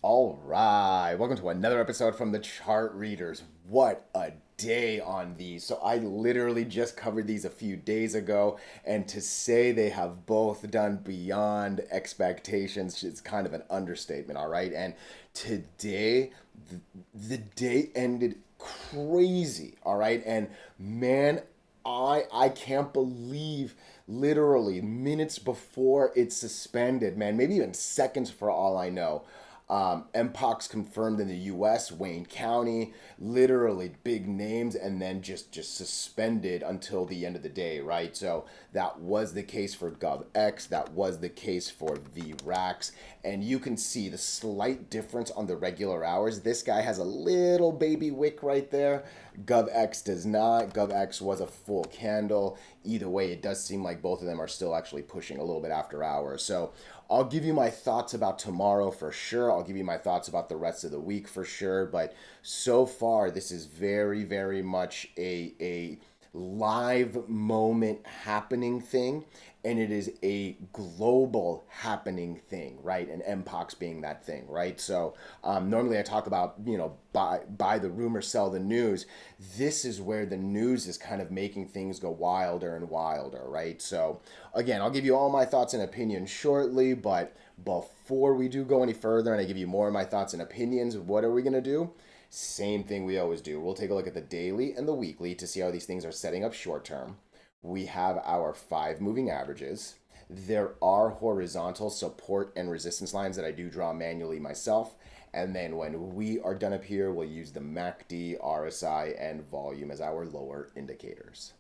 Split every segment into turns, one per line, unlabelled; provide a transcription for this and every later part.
All right, welcome to another episode from the chart readers. What a day on these. So I literally just covered these a few days ago, and to say they have both done beyond expectations is kind of an understatement, all right? And today, the day ended crazy, all right? And man, I can't believe literally minutes before it's suspended, man, maybe even seconds for all I know. MPOX confirmed in the U.S., Wayne County, literally big names, and then just suspended until the end of the day, right? So that was the case for GOVX, that was the case for VRAX, and you can see the slight difference on the regular hours. This guy has a little baby wick right there. GovX does not. GovX was a full candle. Either way, it does seem like both of them are still actually pushing a little bit after hours. So I'll give you my thoughts about tomorrow for sure. I'll give you my thoughts about the rest of the week for sure. But so far, this is very, very much a live moment happening thing, and it is a global happening thing, right? And MPOX being that thing, right? So normally I talk about, buy the rumor, sell the news. This is where the news is kind of making things go wilder and wilder, right? So again, I'll give you all my thoughts and opinions shortly, but before we do go any further and I give you more of my thoughts and opinions, what are we going to do? Same thing we always do. We'll take a look at the daily and the weekly to see how these things are setting up short term. We have our 5 moving averages. There are horizontal support and resistance lines that I do draw manually myself. And then when we are done up here, we'll use the MACD, RSI, and volume as our lower indicators.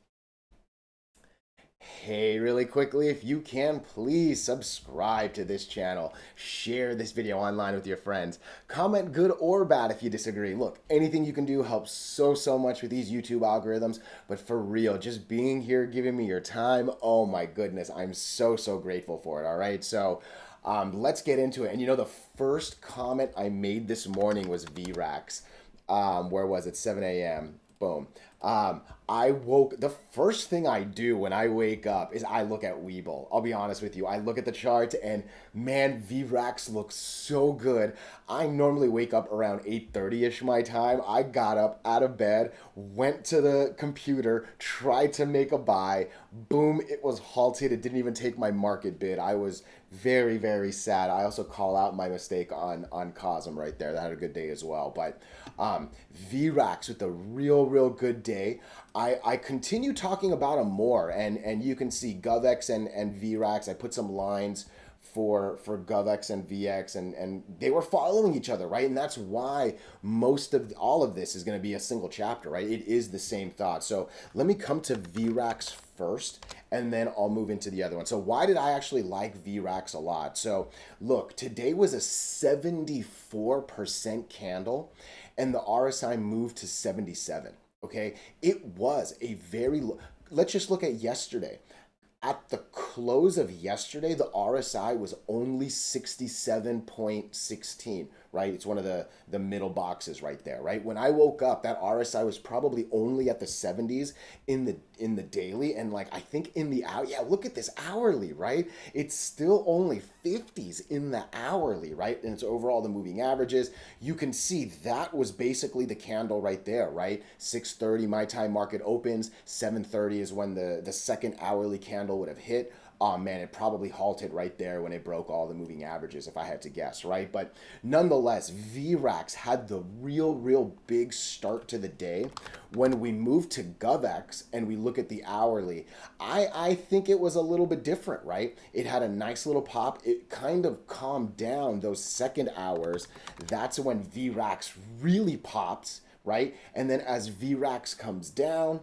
Hey, really quickly, if you can, please subscribe to this channel. Share this video online with your friends. Comment good or bad if you disagree. Look, anything you can do helps so much with these YouTube algorithms. But for real, just being here, giving me your time, oh my goodness, I'm so grateful for it, all right? So let's get into it. And the first comment I made this morning was VRAX. Where was it? 7 a.m. Boom. The first thing I do when I wake up is I look at Webull. I'll be honest with you. I look at the chart and man, VRAX looks so good. I normally wake up around 8:30ish my time. I got up out of bed, went to the computer, tried to make a buy. Boom, it was halted. It didn't even take my market bid. I was very sad. I also call out my mistake on Cosm right there. That had a good day as well. But VRAX with a real good day. I continue talking about them more, and you can see GovX and VRAX. I put some lines for GovX and VX, and they were following each other, right? And that's why most of all of this is going to be a single chapter, right? It is the same thought. So let me come to VRAX first, and then I'll move into the other one. So why did I actually like VRAX a lot? So look, today was a 74% candle, and the RSI moved to 77. Okay, it was a let's just look at yesterday. At the close of yesterday, the RSI was only 67.16, right? It's one of the middle boxes right there, right? When I woke up, that RSI was probably only at the 70s in the daily, and like I think in the hour, yeah, look at this hourly, right? It's still only 50s in the hourly, right? And it's overall the moving averages. You can see that was basically the candle right there, right? 6:30 my time market opens, 7:30 is when the second hourly candle would have hit. Oh man, it probably halted right there when it broke all the moving averages, if I had to guess, right? But nonetheless, VRAX had the real big start to the day. When we move to GovX and we look at the hourly, I think it was a little bit different, right? It had a nice little pop. It kind of calmed down those second hours. That's when VRAX really pops, right? And then as VRAX comes down,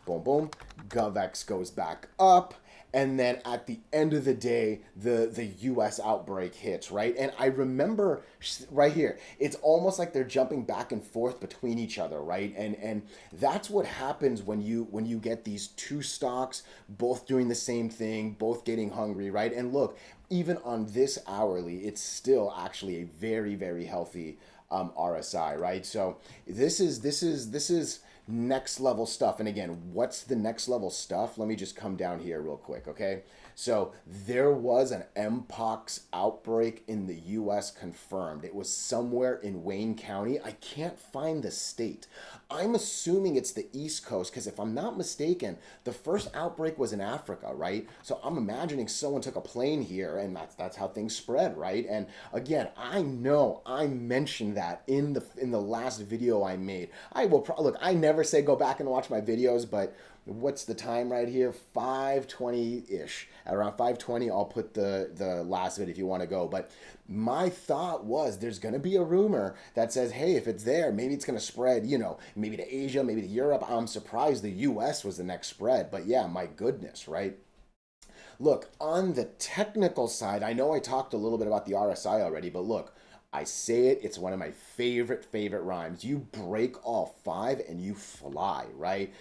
boom, GovX goes back up. And then at the end of the day, the US outbreak hits, right? And I remember right here, it's almost like they're jumping back and forth between each other, right? And that's what happens when you get these two stocks both doing the same thing, both getting hungry, right? And look, even on this hourly, it's still actually a very, very healthy RSI, right? So this is next level stuff. And again, what's the next level stuff? Let me just come down here real quick, okay? So there was an MPOX outbreak in the US confirmed. It was somewhere in Wayne County. I can't find the state. I'm assuming it's the East Coast because if I'm not mistaken, the first outbreak was in Africa, right? So I'm imagining someone took a plane here and that's how things spread, right? And again, I know I mentioned that in the last video I made. I will look, I never say go back and watch my videos, but what's the time right here? 5:20-ish. At around 5:20, I'll put the last bit if you want to go. But my thought was there's going to be a rumor that says, hey, if it's there, maybe it's going to spread, maybe to Asia, maybe to Europe. I'm surprised the US was the next spread. But yeah, my goodness, right? Look, on the technical side, I know I talked a little bit about the RSI already, but look, I say it, it's one of my favorite rhymes. You break all five and you fly, right?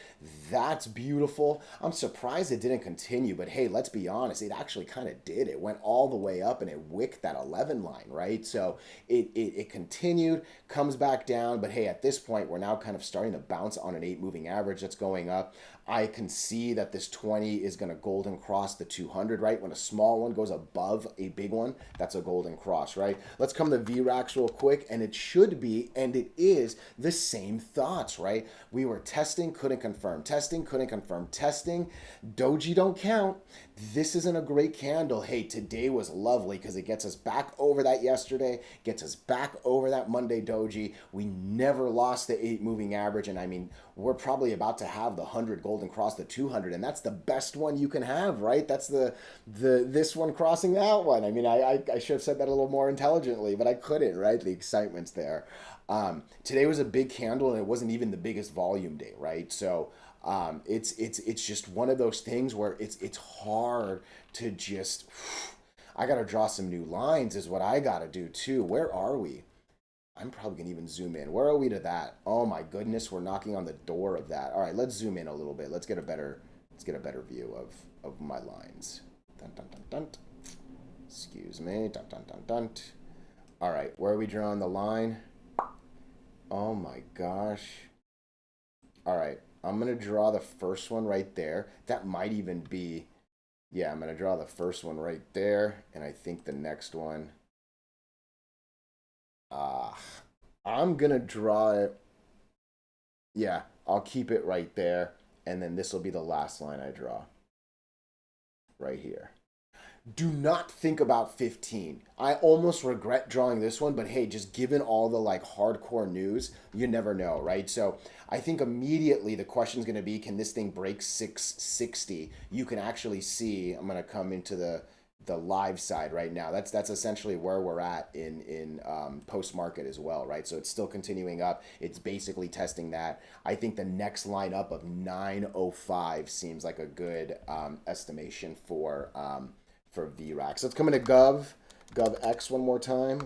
That's beautiful. I'm surprised it didn't continue, but hey, let's be honest, it actually kind of did. It went all the way up and it wicked that 11 line, right? So it continued, comes back down, but hey, at this point, we're now kind of starting to bounce on an 8 moving average that's going up. I can see that this 20 is going to golden cross the 200, right? When a small one goes above a big one, that's a golden cross, right? Let's come to VRAX real quick, and it should be, and it is, the same thoughts, right? We were testing, couldn't confirm. Testing, couldn't confirm. Testing, doji don't count. This isn't a great candle. Hey, today was lovely because it gets us back over that yesterday, gets us back over that Monday doji. We never lost the 8 moving average, and I mean, we're probably about to have the 100 golden cross the 200, and that's the best one you can have, right? That's the this one crossing that one. I mean, I should have said that a little more intelligently, but I couldn't, right? The excitement's there. Today was a big candle, and it wasn't even the biggest volume day, right? So it's just one of those things where it's hard to just. I got to draw some new lines, is what I got to do too. Where are we? I'm probably gonna even zoom in. Where are we to that? Oh my goodness, we're knocking on the door of that. All right, let's zoom in a little bit. Let's get a better view of my lines. Dun dun dun dun. Excuse me. Dun dun dun dun. All right, where are we drawing the line? Oh my gosh. All right, I'm gonna draw the first one right there. That might even be, yeah, I'm gonna draw the first one right there, and I think the next one. Uh, I'm gonna draw it. Yeah, I'll keep it right there. And then this will be the last line I draw. Right here. Do not think about 15. I almost regret drawing this one, but hey, just given all the like hardcore news, you never know, right? So I think immediately the question is going to be, can this thing break 660? You can actually see, I'm going to come into the live side right now. That's essentially where we're at in post market as well, right? So it's still continuing up. It's basically testing that. I think the next line up of 905 seems like a good estimation for VRAX. Let's come into GOVX one more time.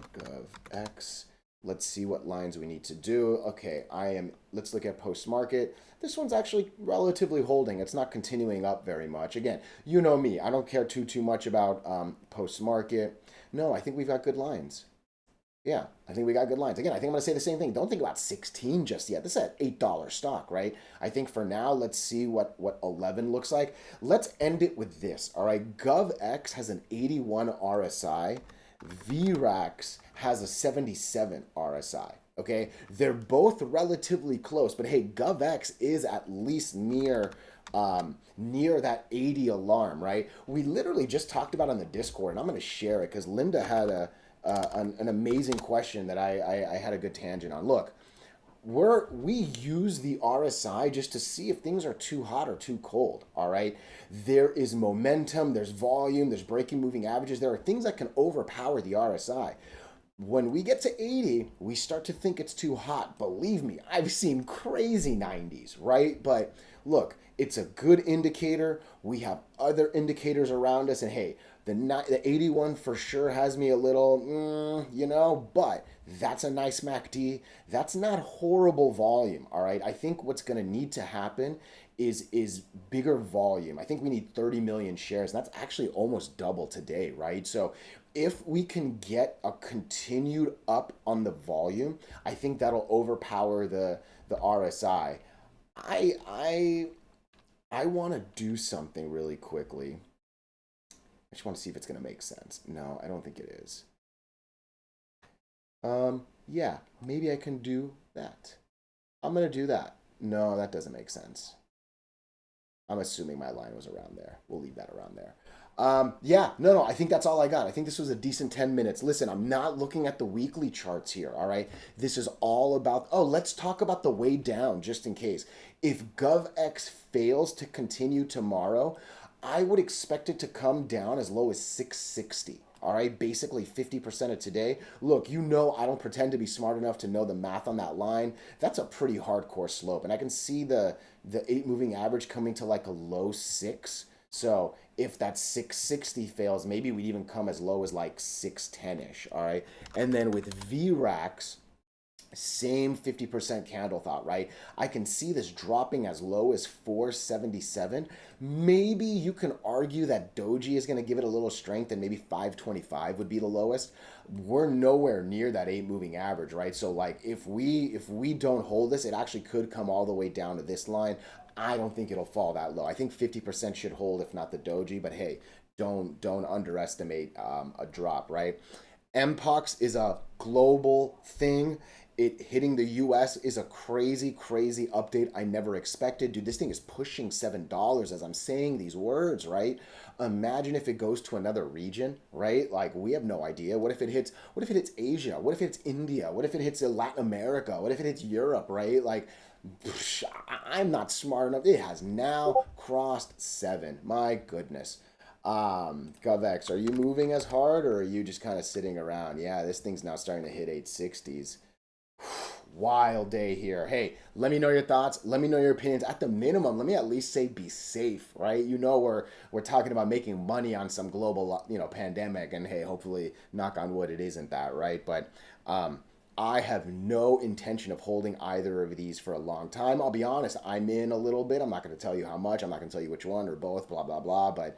GOVX. Let's see what lines we need to do. Okay, let's look at post market. This one's actually relatively holding. It's not continuing up very much. Again, you know me. I don't care too much about post market. No, I think we've got good lines. Yeah, I think we got good lines. Again, I think I'm going to say the same thing. Don't think about 16 just yet. This is an $8 stock, right? I think for now, let's see what 11 looks like. Let's end it with this, all right? GovX has an 81 RSI. VRAX has a 77 RSI, okay? They're both relatively close, but hey, GovX is at least near that 80 alarm, right? We literally just talked about on the Discord, and I'm going to share it because Linda had an amazing question that I had a good tangent on. Look, we use the RSI just to see if things are too hot or too cold, all right? There is momentum, there's volume, there's breaking moving averages. There are things that can overpower the RSI. When we get to 80, we start to think it's too hot. Believe me, I've seen crazy 90s, right? But look, it's a good indicator. We have other indicators around us, and hey, the 81 for sure has me a little, but that's a nice MACD. That's not horrible volume, all right? I think what's going to need to happen is bigger volume. I think we need 30 million shares, and that's actually almost double today, right? So if we can get a continued up on the volume, I think that'll overpower the RSI. I I I want to do something really quickly. I just want to see if it's going to make sense. No, I don't think it is. Yeah, maybe I can do that. I'm going to do that. No, that doesn't make sense. I'm assuming my line was around there. We'll leave that around there. Yeah, no, I think that's all I got. I think this was a decent 10 minutes. Listen, I'm not looking at the weekly charts here, all right? This is all about, oh, let's talk about the way down just in case. If GovX fails to continue tomorrow, I would expect it to come down as low as 660. All right, basically 50% of today. Look, you know I don't pretend to be smart enough to know the math on that line. That's a pretty hardcore slope, and I can see the 8 moving average coming to like a low 6. So if that 660 fails, maybe we'd even come as low as like 610ish. All right, and then with VRAX, same 50% candle thought, right? I can see this dropping as low as 477. Maybe you can argue that Doji is going to give it a little strength and maybe 525 would be the lowest. We're nowhere near that 8 moving average, right? So like if we don't hold this, it actually could come all the way down to this line. I don't think it'll fall that low. I think 50% should hold if not the Doji, but hey, don't underestimate a drop, right? MPOX is a global thing. It hitting the US is a crazy, crazy update I never expected. Dude, this thing is pushing $7 as I'm saying these words, right? Imagine if it goes to another region, right? Like we have no idea. What if it hits Asia? What if it hits India? What if it hits Latin America? What if it hits Europe, right? Like I'm not smart enough. It has now crossed 7. My goodness. GovX, are you moving as hard or are you just kind of sitting around? Yeah, this thing's now starting to hit 860s. Wild day here. Hey, let me know your thoughts. Let me know your opinions. At the minimum, let me at least say be safe, right? You know we're talking about making money on some global pandemic, and hey, hopefully, knock on wood, it isn't that, right? But I have no intention of holding either of these for a long time. I'll be honest, I'm in a little bit. I'm not going to tell you how much. I'm not going to tell you which one or both. Blah blah blah. But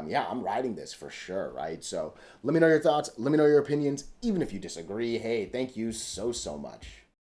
yeah, I'm riding this for sure, right? So let me know your thoughts. Let me know your opinions. Even if you disagree, hey, thank you so much.